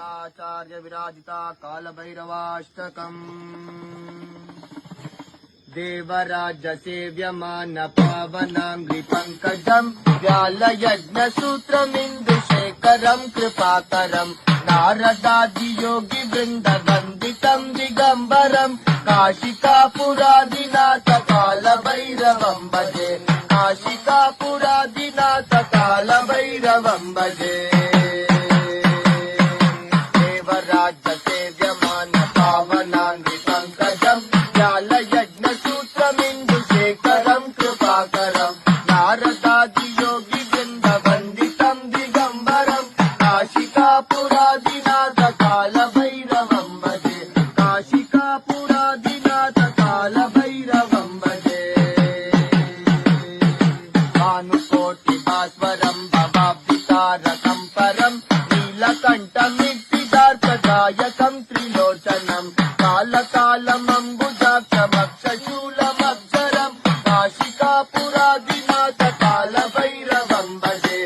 आचार्य विराजिता कालभैरवाष्टकम् देवराज सेव्यमान पावनांग्रि पंकजम् व्यालयज्ञसूत्रमिन्दुशेखरम् कृपाकरम् नारदादि योगी वृन्द वन्दितम् दिगम्बरम् काशिकापुरादिनाथ कालभैरवम् भजे काशिकापुरादिनाथ कालभैरवम् भजे राज्य सेव्यमान पावनांग्रि पंकजम् व्यालयज्ञसूत्रमिन्दुशेखरम् कृपाकरम् नारदादि योगी वृन्द वन्दितम् दिगम्बरम् काशिकापुरादिनाथ कालभैरवम् भजे काशिकापुरादिनाथ कालभैरवम् भजे भानुकोटि भास्वरम् भवाब्धितारकम् परम् नीलकण्ठमित्तिदार्कदायकम् त्रिलोचनम् कालकालमम्बुजाक्षमक्षशूलमक्षरम् काशिकापुरादिनाथ कालभैरवम् भजे